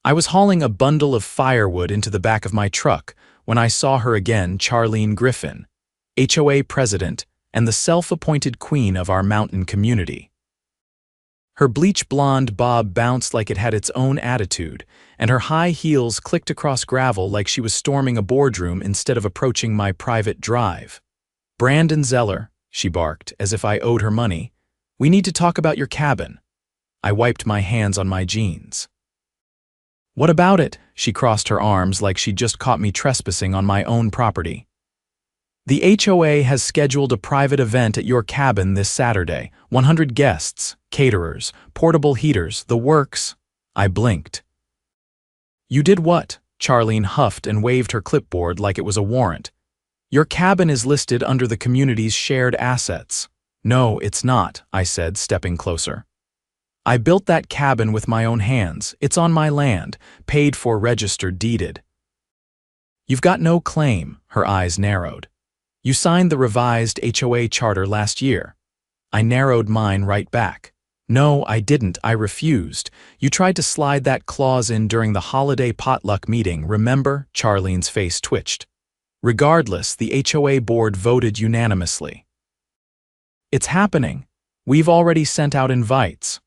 I was hauling a bundle of firewood into the back of my truck when I saw her again, Charlene Griffin, HOA president and the self-appointed queen of our mountain community. Her bleach blonde bob bounced like it had its own attitude, and her high heels clicked across gravel like she was storming a boardroom instead of approaching my private drive. "Brandon Zeller," she barked, as if I owed her money, "we need to talk about your cabin." I wiped my hands on my jeans. "What about it?" She crossed her arms like she'd just caught me trespassing on my own property. "The HOA has scheduled a private event at your cabin this Saturday. 100 guests, caterers, portable heaters, the works." I blinked. "You did what?" Charlene huffed and waved her clipboard like it was a warrant. "Your cabin is listed under the community's shared assets." "No, it's not," I said, stepping closer. "I built that cabin with my own hands. It's on my land, paid for, registered, deeded." "You've got no claim." Her eyes narrowed. "You signed the revised HOA charter last year." I narrowed mine right back. "No, I didn't. I refused. You tried to slide that clause in during the holiday potluck meeting, remember?" Charlene's face twitched. "Regardless, the HOA board voted unanimously." "It's happening. We've already sent out invites."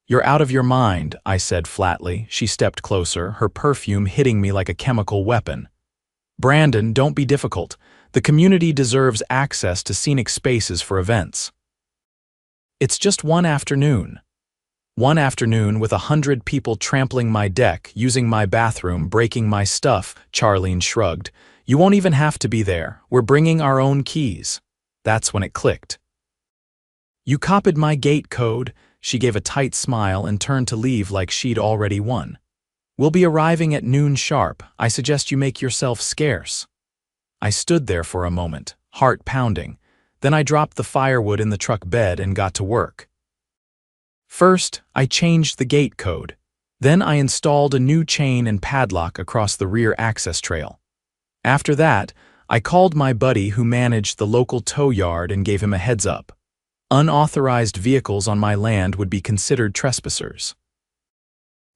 "You're out of your mind," I said flatly. She stepped closer, her perfume hitting me like a chemical weapon. "Brandon, don't be difficult. The community deserves access to scenic spaces for events." "It's just one afternoon." "One afternoon with 100 people trampling my deck, using my bathroom, breaking my stuff," Charlene shrugged. "You won't even have to be there. We're bringing our own keys." That's when it clicked. "You copied my gate code." She gave a tight smile and turned to leave like she'd already won. "We'll be arriving at noon sharp. I suggest you make yourself scarce." I stood there for a moment, heart pounding. Then I dropped the firewood in the truck bed and got to work. First, I changed the gate code. Then I installed a new chain and padlock across the rear access trail. After that, I called my buddy who managed the local tow yard and gave him a heads up. Unauthorized vehicles on my land would be considered trespassers.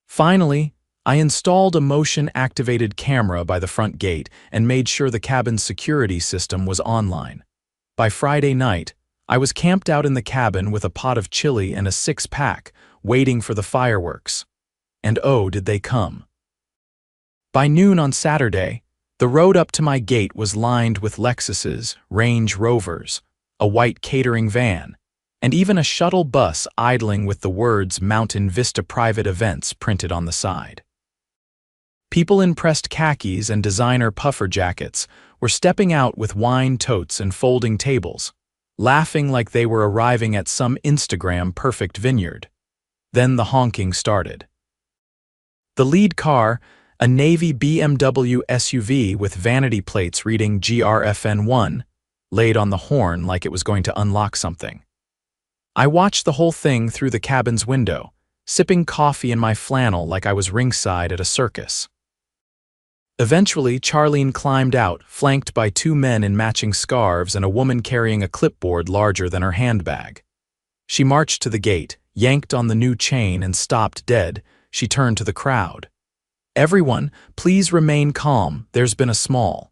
Finally, I installed a motion-activated camera by the front gate and made sure the cabin's security system was online. By Friday night, I was camped out in the cabin with a pot of chili and a 6-pack, waiting for the fireworks. And oh, did they come. By noon on Saturday, the road up to my gate was lined with Lexuses, Range Rovers, a white catering van, and even a shuttle bus idling with the words Mountain Vista Private Events printed on the side. People in pressed khakis and designer puffer jackets were stepping out with wine totes and folding tables, laughing like they were arriving at some Instagram-perfect vineyard. Then the honking started. The lead car, a navy BMW SUV with vanity plates reading GRFN1, laid on the horn like it was going to unlock something. I watched the whole thing through the cabin's window, sipping coffee in my flannel like I was ringside at a circus. Eventually, Charlene climbed out, flanked by 2 men in matching scarves and a woman carrying a clipboard larger than her handbag. She marched to the gate, yanked on the new chain, and stopped dead. She turned to the crowd. "Everyone, please remain calm. There's been a small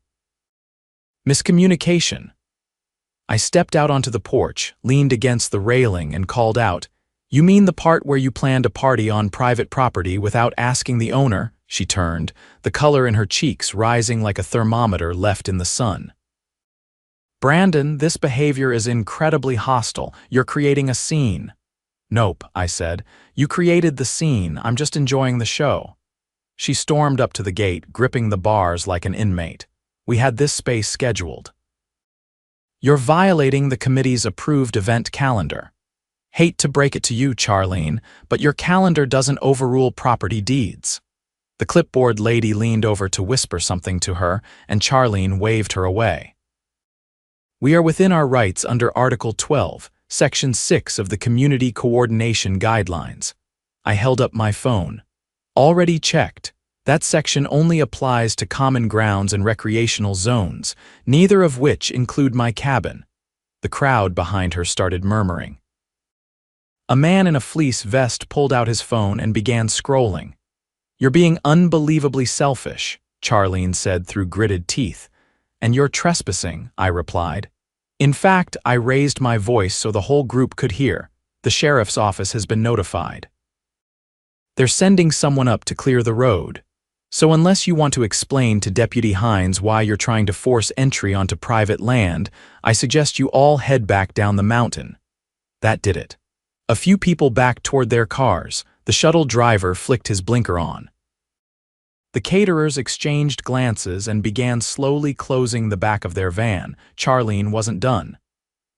miscommunication." I stepped out onto the porch, leaned against the railing, and called out, "You mean the part where you planned a party on private property without asking the owner?" She turned, the color in her cheeks rising like a thermometer left in the sun. "Brandon, this behavior is incredibly hostile. You're creating a scene." "Nope," I said. "You created the scene. I'm just enjoying the show." She stormed up to the gate, gripping the bars like an inmate. "We had this space scheduled." "You're violating the committee's approved event calendar." "Hate to break it to you, Charlene, but your calendar doesn't overrule property deeds." The clipboard lady leaned over to whisper something to her, and Charlene waved her away. "We are within our rights under Article 12, Section 6 of the Community Coordination Guidelines." I held up my phone. "Already checked. That section only applies to common grounds and recreational zones, neither of which include my cabin." The crowd behind her started murmuring. A man in a fleece vest pulled out his phone and began scrolling. "You're being unbelievably selfish," Charlene said through gritted teeth. "And you're trespassing," I replied. "In fact, I raised my voice so the whole group could hear. The sheriff's office has been notified. They're sending someone up to clear the road. So unless you want to explain to Deputy Hines why you're trying to force entry onto private land, I suggest you all head back down the mountain." That did it. A few people backed toward their cars. The shuttle driver flicked his blinker on. The caterers exchanged glances and began slowly closing the back of their van. Charlene wasn't done.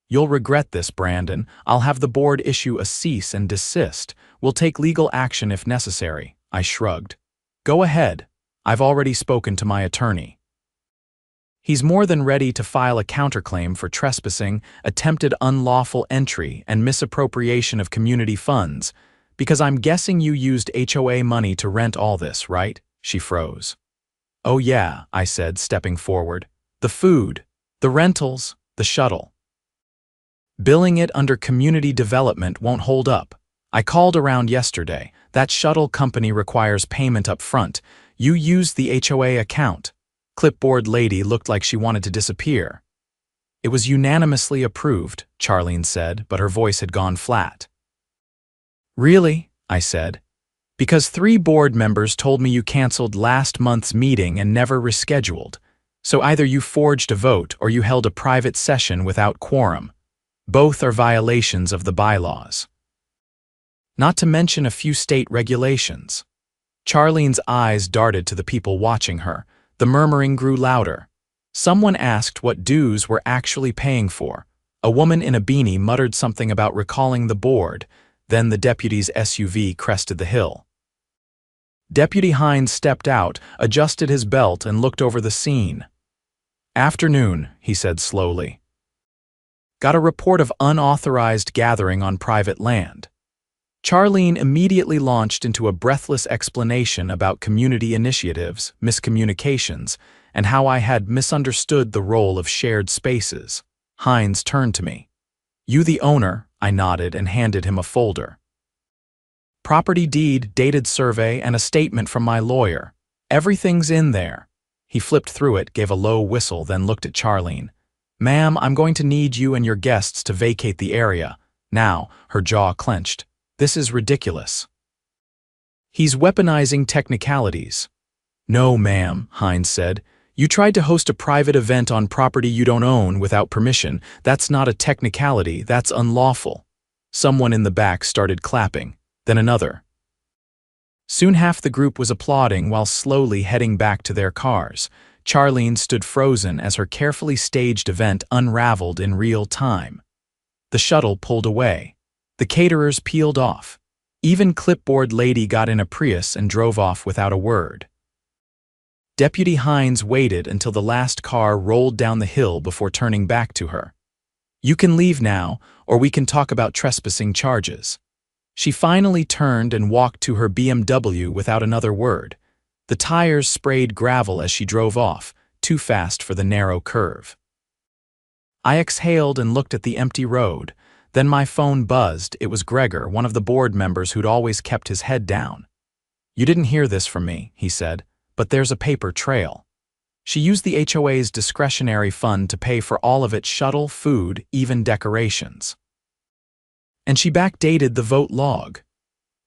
"You'll regret this, Brandon. I'll have the board issue a cease and desist. We'll take legal action if necessary." I shrugged. "Go ahead. I've already spoken to my attorney. He's more than ready to file a counterclaim for trespassing, attempted unlawful entry, and misappropriation of community funds, because I'm guessing you used HOA money to rent all this, right?" She froze. "Oh yeah," I said, stepping forward. "The food, the rentals, the shuttle. Billing it under community development won't hold up. I called around yesterday. That shuttle company requires payment up front. You used the HOA account." Clipboard lady looked like she wanted to disappear. "It was unanimously approved," Charlene said, but her voice had gone flat. "Really?" I said. "Because 3 board members told me you canceled last month's meeting and never rescheduled. So either you forged a vote or you held a private session without quorum. Both are violations of the bylaws. Not to mention a few state regulations." Charlene's eyes darted to the people watching her. The murmuring grew louder. Someone asked what dues we're actually paying for. A woman in a beanie muttered something about recalling the board. Then the deputy's SUV crested the hill. Deputy Hines stepped out, adjusted his belt, and looked over the scene. "Afternoon," he said slowly. "Got a report of unauthorized gathering on private land." Charlene immediately launched into a breathless explanation about community initiatives, miscommunications, and how I had misunderstood the role of shared spaces. Hines turned to me. "You the owner?" I nodded and handed him a folder. "Property deed, dated survey, and a statement from my lawyer. Everything's in there." He flipped through it, gave a low whistle, then looked at Charlene. "Ma'am, I'm going to need you and your guests to vacate the area." Now, her jaw clenched. "This is ridiculous. He's weaponizing technicalities." "No, ma'am," Hines said. "You tried to host a private event on property you don't own without permission. That's not a technicality, that's unlawful." Someone in the back started clapping, then another. Soon half the group was applauding while slowly heading back to their cars. Charlene stood frozen as her carefully staged event unraveled in real time. The shuttle pulled away. The caterers peeled off. Even Clipboard Lady got in a Prius and drove off without a word. Deputy Hines waited until the last car rolled down the hill before turning back to her. "You can leave now, or we can talk about trespassing charges." She finally turned and walked to her BMW without another word. The tires sprayed gravel as she drove off, too fast for the narrow curve. I exhaled and looked at the empty road. Then my phone buzzed. It was Gregor, one of the board members who'd always kept his head down. "You didn't hear this from me," he said, "but there's a paper trail. She used the HOA's discretionary fund to pay for all of its shuttle, food, even decorations. And she backdated the vote log.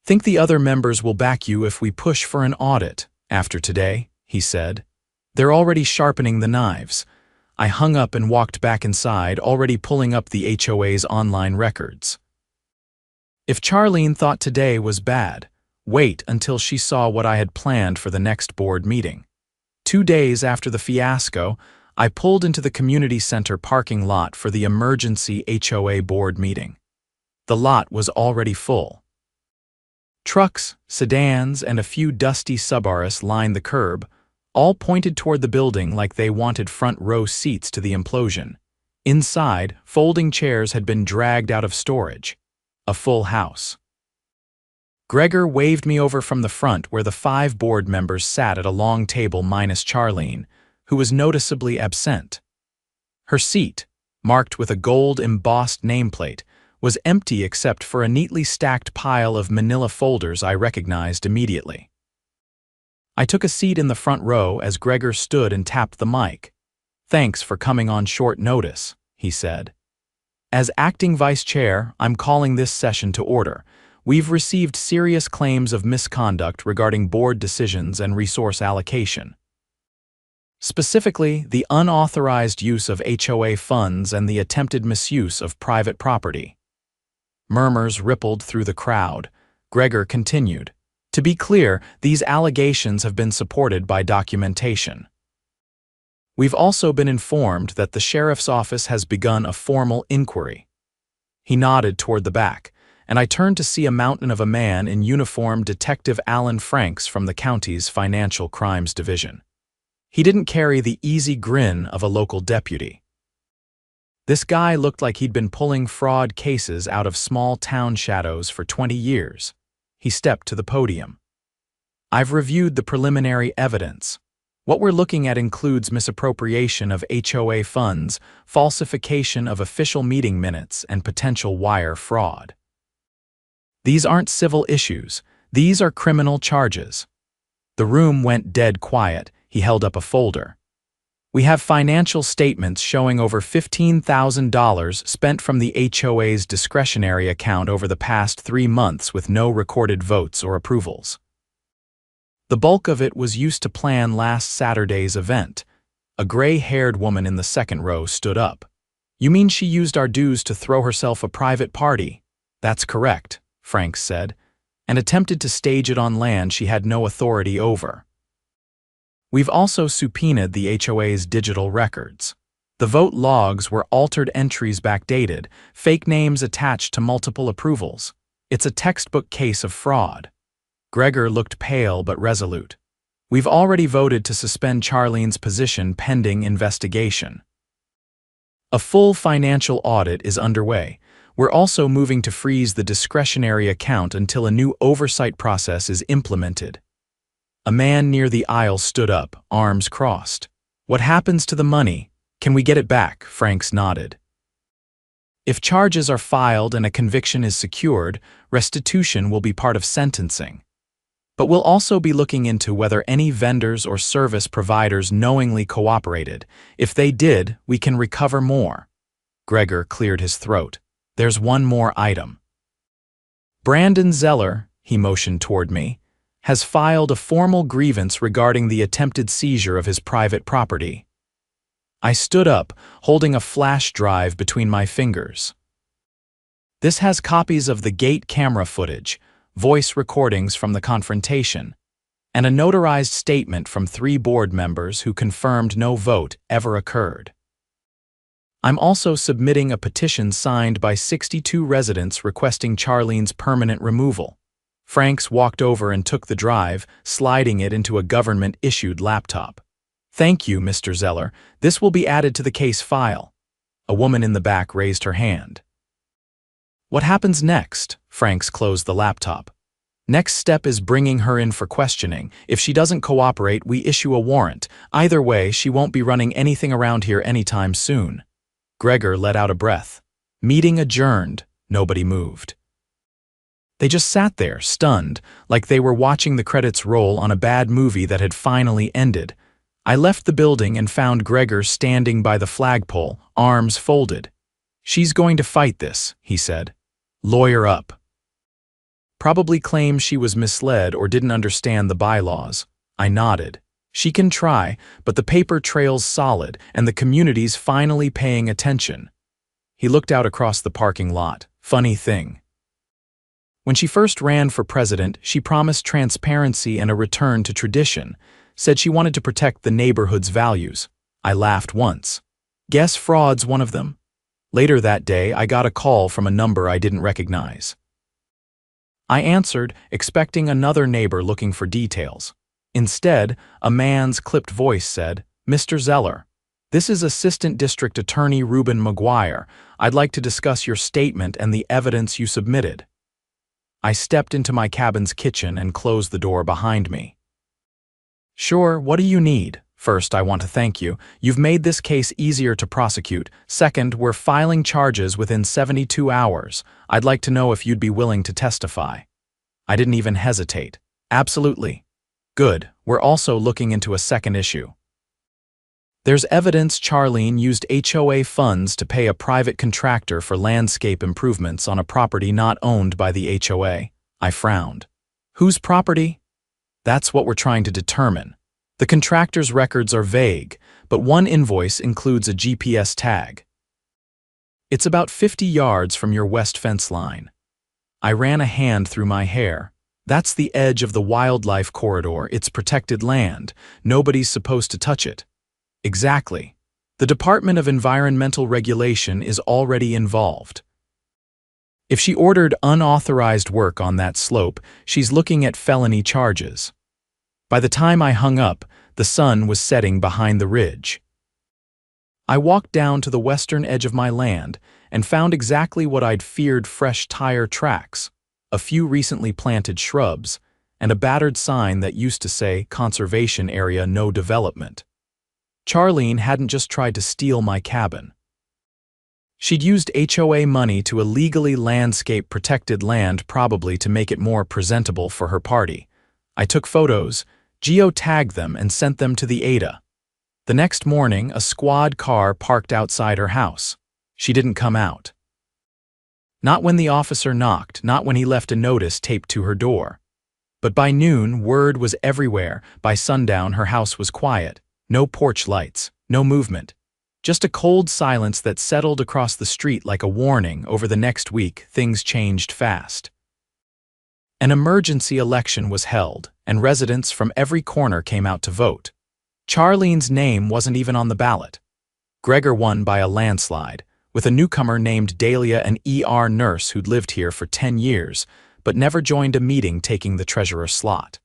Think the other members will back you if we push for an audit after today," he said. "They're already sharpening the knives." I hung up and walked back inside, already pulling up the HOA's online records. If Charlene thought today was bad, wait until she saw what I had planned for the next board meeting. 2 days after the fiasco, I pulled into the community center parking lot for the emergency HOA board meeting. The lot was already full. Trucks, sedans, and a few dusty Subarus lined the curb, all pointed toward the building like they wanted front row seats to the implosion. Inside, folding chairs had been dragged out of storage. A full house. Gregor waved me over from the front where the 5 board members sat at a long table minus Charlene, who was noticeably absent. Her seat, marked with a gold-embossed nameplate, was empty except for a neatly stacked pile of manila folders I recognized immediately. I took a seat in the front row as Gregor stood and tapped the mic. "Thanks for coming on short notice," he said. "As acting vice chair, I'm calling this session to order. We've received serious claims of misconduct regarding board decisions and resource allocation. Specifically, the unauthorized use of HOA funds and the attempted misuse of private property." Murmurs rippled through the crowd. Gregor continued, "To be clear, these allegations have been supported by documentation. We've also been informed that the sheriff's office has begun a formal inquiry." He nodded toward the back, and I turned to see a mountain of a man in uniform, Detective Alan Franks from the county's Financial Crimes Division. He didn't carry the easy grin of a local deputy. This guy looked like he'd been pulling fraud cases out of small town shadows for 20 years. He stepped to the podium. "I've reviewed the preliminary evidence. What we're looking at includes misappropriation of HOA funds, falsification of official meeting minutes, and potential wire fraud. These aren't civil issues. These are criminal charges." The room went dead quiet. He held up a folder. "We have financial statements showing over $15,000 spent from the HOA's discretionary account over the past 3 months with no recorded votes or approvals. The bulk of it was used to plan last Saturday's event." A gray-haired woman in the second row stood up. "You mean she used our dues to throw herself a private party?" "That's correct," Franks said, "and attempted to stage it on land she had no authority over. We've also subpoenaed the HOA's digital records. The vote logs were altered entries backdated, fake names attached to multiple approvals. It's a textbook case of fraud." Gregor looked pale but resolute. "We've already voted to suspend Charlene's position pending investigation. A full financial audit is underway. We're also moving to freeze the discretionary account until a new oversight process is implemented." A man near the aisle stood up, arms crossed. "What happens to the money? Can we get it back?" Franks nodded. "If charges are filed and a conviction is secured, restitution will be part of sentencing. But we'll also be looking into whether any vendors or service providers knowingly cooperated. If they did, we can recover more." Gregor cleared his throat. "There's one more item. Brandon Zeller," he motioned toward me, "has filed a formal grievance regarding the attempted seizure of his private property." I stood up, holding a flash drive between my fingers. "This has copies of the gate camera footage, voice recordings from the confrontation, and a notarized statement from 3 board members who confirmed no vote ever occurred. I'm also submitting a petition signed by 62 residents requesting Charlene's permanent removal." Franks walked over and took the drive, sliding it into a government-issued laptop. "Thank you, Mr. Zeller. This will be added to the case file." A woman in the back raised her hand. "What happens next?" Franks closed the laptop. "Next step is bringing her in for questioning. If she doesn't cooperate, we issue a warrant. Either way, she won't be running anything around here anytime soon." Gregor let out a breath. Meeting adjourned. Nobody moved. They just sat there, stunned, like they were watching the credits roll on a bad movie that had finally ended. I left the building and found Gregor standing by the flagpole, arms folded. "She's going to fight this," he said. "Lawyer up." "Probably claims she was misled or didn't understand the bylaws." I nodded. "She can try, but the paper trail's solid and the community's finally paying attention." He looked out across the parking lot. "Funny thing. When she first ran for president, she promised transparency and a return to tradition, said she wanted to protect the neighborhood's values. I laughed once. Guess fraud's one of them. Later that day, I got a call from a number I didn't recognize. I answered, expecting another neighbor looking for details. Instead, a man's clipped voice said, "Mr. Zeller, this is Assistant District Attorney Reuben McGuire. I'd like to discuss your statement and the evidence you submitted." I stepped into my cabin's kitchen and closed the door behind me. "Sure, what do you need? First, I want to thank you. You've made this case easier to prosecute. Second, we're filing charges within 72 hours. I'd like to know if you'd be willing to testify." I didn't even hesitate. "Absolutely." "Good. we're also looking into a second issue. There's evidence Charlene used HOA funds to pay a private contractor for landscape improvements on a property not owned by the HOA. I frowned. Whose property? That's what we're trying to determine. The contractor's records are vague, but one invoice includes a GPS tag. It's about 50 yards from your west fence line. I ran a hand through my hair. That's the edge of the wildlife corridor. It's protected land. Nobody's supposed to touch it. Exactly. The Department of Environmental Regulation is already involved. If she ordered unauthorized work on that slope, she's looking at felony charges. By the time I hung up, the sun was setting behind the ridge. I walked down to the western edge of my land and found exactly what I'd feared: fresh tire tracks, a few recently planted shrubs, and a battered sign that used to say "Conservation Area No Development." Charlene hadn't just tried to steal my cabin. She'd used HOA money to illegally landscape protected land, probably to make it more presentable for her party. I took photos, geo-tagged them, and sent them to the ADA. The next morning, a squad car parked outside her house. She didn't come out. Not when the officer knocked, not when he left a notice taped to her door. But by noon, word was everywhere. By sundown, her house was quiet. No porch lights, no movement. Just a cold silence that settled across the street like a warning. Over the next week, things changed fast. An emergency election was held, and residents from every corner came out to vote. Charlene's name wasn't even on the ballot. Gregor won by a landslide, with a newcomer named Dahlia, an ER nurse who'd lived here for 10 years, but never joined a meeting taking the treasurer's slot.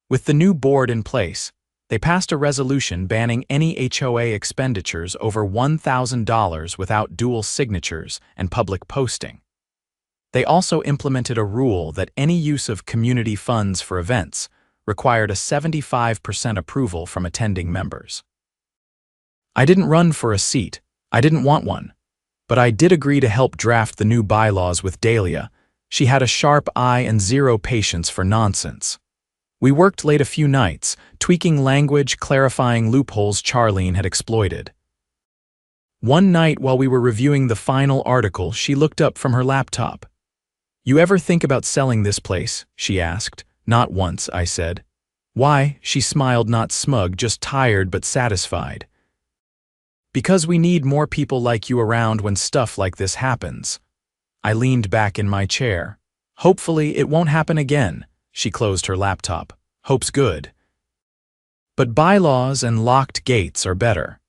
With the new board in place, they passed a resolution banning any HOA expenditures over $1,000 without dual signatures and public posting. They also implemented a rule that any use of community funds for events required a 75% approval from attending members. I didn't run for a seat. I didn't want one. But I did agree to help draft the new bylaws with Dahlia. She had a sharp eye and zero patience for nonsense. We worked late a few nights, tweaking language, clarifying loopholes Charlene had exploited. One night while we were reviewing the final article, she looked up from her laptop. "You ever think about selling this place?" she asked. "Not once," I said. "Why?" She smiled, not smug, just tired but satisfied. "Because we need more people like you around when stuff like this happens." I leaned back in my chair. "Hopefully it won't happen again." She closed her laptop. "Hope's good. But bylaws and locked gates are better."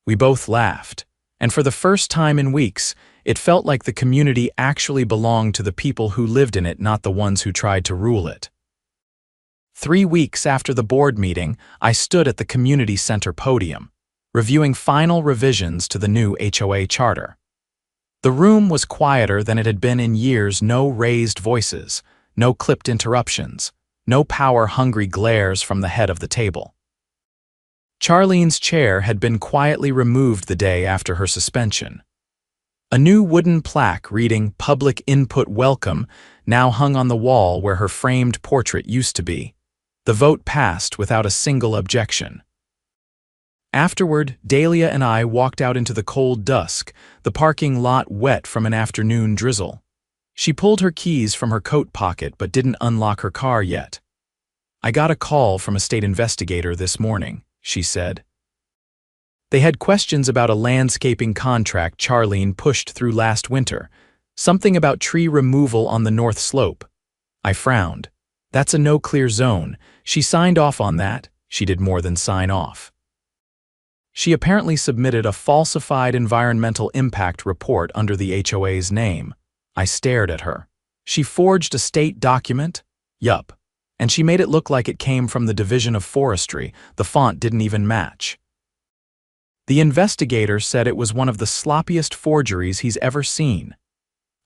We both laughed, and for the first time in weeks, it felt like the community actually belonged to the people who lived in it, not the ones who tried to rule it. 3 weeks after the board meeting, I stood at the community center podium, reviewing final revisions to the new HOA charter. The room was quieter than it had been in years. No raised voices, no clipped interruptions, no power-hungry glares from the head of the table. Charlene's chair had been quietly removed the day after her suspension. A new wooden plaque reading "Public Input Welcome" now hung on the wall where her framed portrait used to be. The vote passed without a single objection. Afterward, Dahlia and I walked out into the cold dusk, the parking lot wet from an afternoon drizzle. She pulled her keys from her coat pocket but didn't unlock her car yet. "I got a call from a state investigator this morning," she said. They had questions about a landscaping contract Charlene pushed through last winter, something about tree removal on the north slope. I frowned. "That's a no-clear zone. She signed off on that." She did more than sign off. She apparently submitted a falsified environmental impact report under the HOA's name. I stared at her. "She forged a state document?" "Yup. And she made it look like it came from the Division of Forestry. The font didn't even match." The investigator said it was one of the sloppiest forgeries he's ever seen.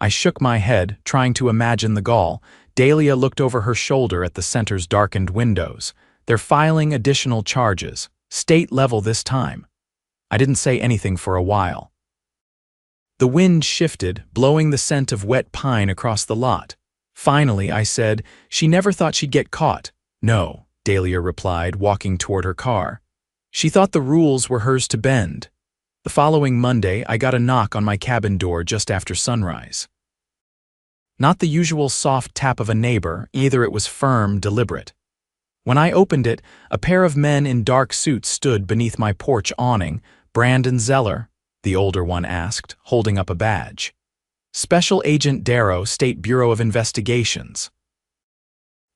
I shook my head, trying to imagine the gall. Dahlia looked over her shoulder at the center's darkened windows. "They're filing additional charges. State level this time." I didn't say anything for a while. The wind shifted, blowing the scent of wet pine across the lot. Finally, I said, "She never thought she'd get caught." "No," Dahlia replied, walking toward her car. She thought the rules were hers to bend. The following Monday, I got a knock on my cabin door just after sunrise. Not the usual soft tap of a neighbor, either. It was firm, deliberate. When I opened it, a pair of men in dark suits stood beneath my porch awning. "Brandon Zeller?" the older one asked, holding up a badge. "Special Agent Darrow, State Bureau of Investigations."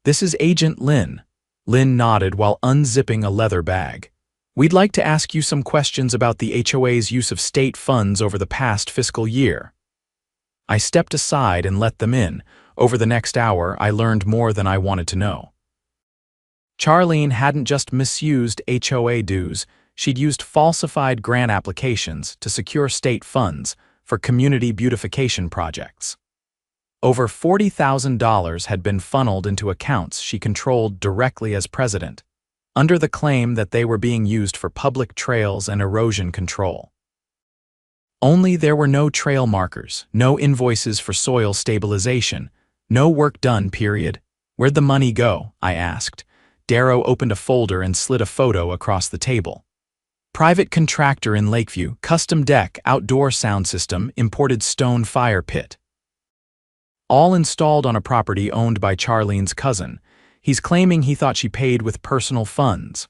"This is Agent Lynn." Lynn nodded while unzipping a leather bag. "We'd like to ask you some questions about the HOA's use of state funds over the past fiscal year." I stepped aside and let them in. Over the next hour, I learned more than I wanted to know. Charlene hadn't just misused HOA dues, she'd used falsified grant applications to secure state funds for community beautification projects. Over $40,000 had been funneled into accounts she controlled directly as president, under the claim that they were being used for public trails and erosion control. Only there were no trail markers, no invoices for soil stabilization, no work done, period. "Where'd the money go?" I asked. Darrow opened a folder and slid a photo across the table. "Private contractor in Lakeview, custom deck, outdoor sound system, imported stone fire pit. All installed on a property owned by Charlene's cousin. He's claiming he thought she paid with personal funds."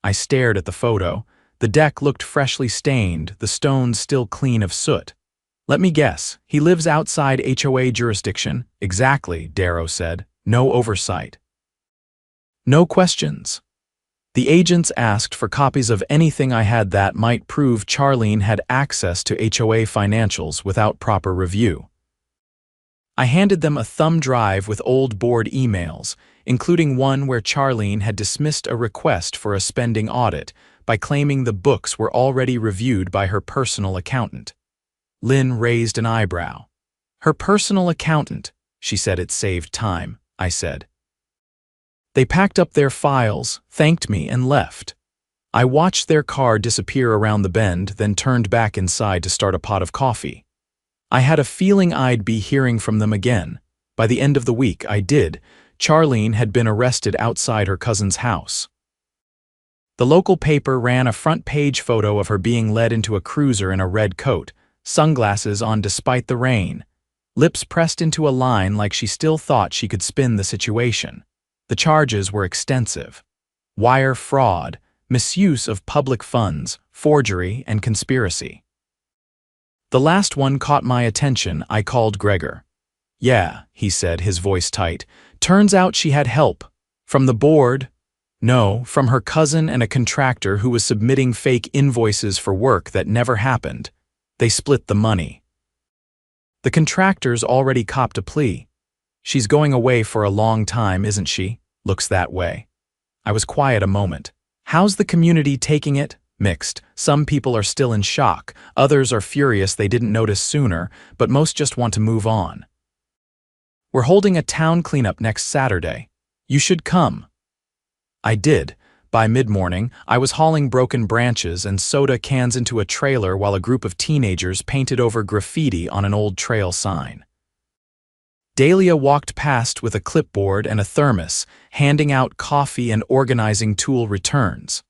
I stared at the photo. The deck looked freshly stained, the stones still clean of soot. "Let me guess, he lives outside HOA jurisdiction?" "Exactly," Darrow said. "No oversight. No questions." The agents asked for copies of anything I had that might prove Charlene had access to HOA financials without proper review. I handed them a thumb drive with old board emails, including one where Charlene had dismissed a request for a spending audit by claiming the books were already reviewed by her personal accountant. Lynn raised an eyebrow. "Her personal accountant," she said. "It saved time," I said. They packed up their files, thanked me, and left. I watched their car disappear around the bend, then turned back inside to start a pot of coffee. I had a feeling I'd be hearing from them again. By the end of the week, I did. Charlene had been arrested outside her cousin's house. The local paper ran a front-page photo of her being led into a cruiser in a red coat, sunglasses on despite the rain, lips pressed into a line like she still thought she could spin the situation. The charges were extensive: wire fraud, misuse of public funds, forgery, and conspiracy. The last one caught my attention. I called Gregor. "Yeah," he said, his voice tight. "Turns out she had help. From the board? No, from her cousin and a contractor who was submitting fake invoices for work that never happened. They split the money. The contractor's already copped a plea. She's going away for a long time, isn't she? Looks that way." I was quiet a moment. "How's the community taking it?" "Mixed. Some people are still in shock. Others are furious they didn't notice sooner, but most just want to move on. We're holding a town cleanup next Saturday. You should come." I did. By mid-morning, I was hauling broken branches and soda cans into a trailer while a group of teenagers painted over graffiti on an old trail sign. Dahlia walked past with a clipboard and a thermos, handing out coffee and organizing tool returns.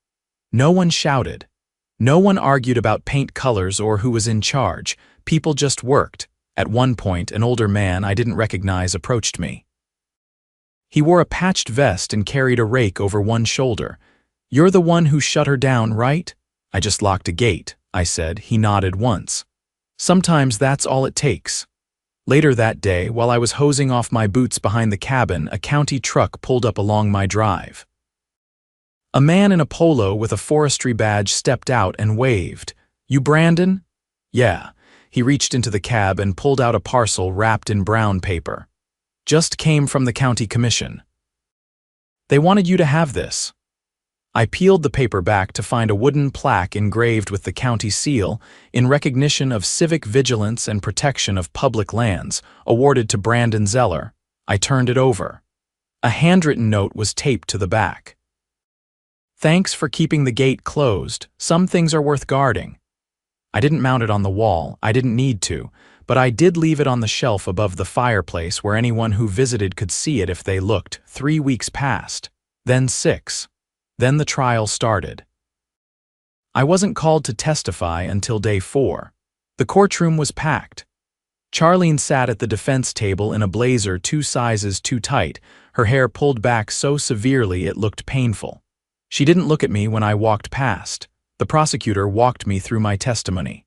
No one shouted. No one argued about paint colors or who was in charge. People just worked. At one point, an older man I didn't recognize approached me. He wore a patched vest and carried a rake over one shoulder. "You're the one who shut her down, right?" "I just locked a gate," I said. He nodded once. "Sometimes that's all it takes." Later that day, while I was hosing off my boots behind the cabin, a county truck pulled up along my drive. A man in a polo with a forestry badge stepped out and waved. "You Brandon?" "Yeah." He reached into the cab and pulled out a parcel wrapped in brown paper. "Just came from the county commission. They wanted you to have this." I peeled the paper back to find a wooden plaque engraved with the county seal in recognition of civic vigilance and protection of public lands, awarded to Brandon Zeller. I turned it over. A handwritten note was taped to the back. "Thanks for keeping the gate closed. Some things are worth guarding." I didn't mount it on the wall. I didn't need to, but I did leave it on the shelf above the fireplace where anyone who visited could see it if they looked. 3 weeks passed. then 6. Then the trial started. I wasn't called to testify until day 4. The courtroom was packed. Charlene sat at the defense table in a blazer 2 sizes too tight, her hair pulled back so severely it looked painful. She didn't look at me when I walked past. The prosecutor walked me through my testimony.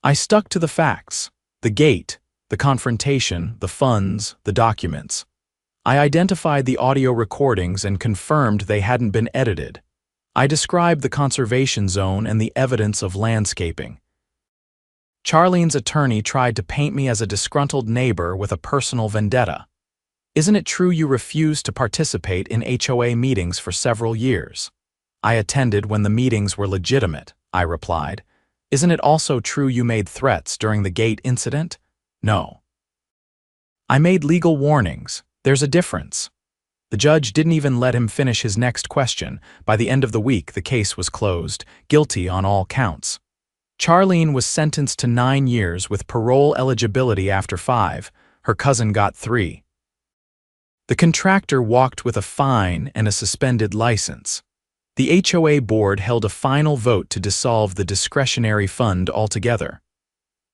I stuck to the facts: the gate, the confrontation, the funds, the documents. I identified the audio recordings and confirmed they hadn't been edited. I described the conservation zone and the evidence of landscaping. Charlene's attorney tried to paint me as a disgruntled neighbor with a personal vendetta. "Isn't it true you refused to participate in HOA meetings for several years?" "I attended when the meetings were legitimate," I replied. "Isn't it also true you made threats during the gate incident?" "No." "I made legal warnings. There's a difference." The judge didn't even let him finish his next question. By the end of the week, the case was closed, guilty on all counts. Charlene was sentenced to 9 years with parole eligibility after 5. Her cousin got 3. The contractor walked with a fine and a suspended license. The HOA board held a final vote to dissolve the discretionary fund altogether.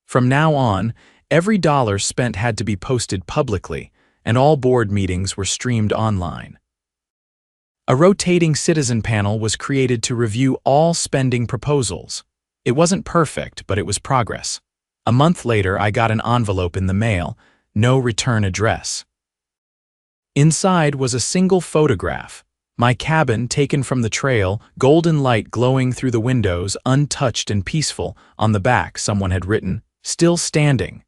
From now on, every dollar spent had to be posted publicly, and all board meetings were streamed online. A rotating citizen panel was created to review all spending proposals. It wasn't perfect, but it was progress. A month later, I got an envelope in the mail, no return address. Inside was a single photograph. My cabin taken from the trail, golden light glowing through the windows, untouched and peaceful. On the back, someone had written, "Still standing."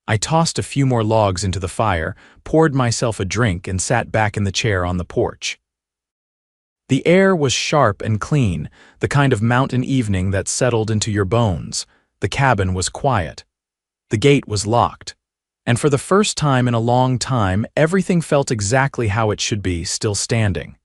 I tossed a few more logs into the fire, poured myself a drink, and sat back in the chair on the porch. The air was sharp and clean, the kind of mountain evening that settled into your bones. The cabin was quiet. The gate was locked. And for the first time in a long time, everything felt exactly how it should be, still standing.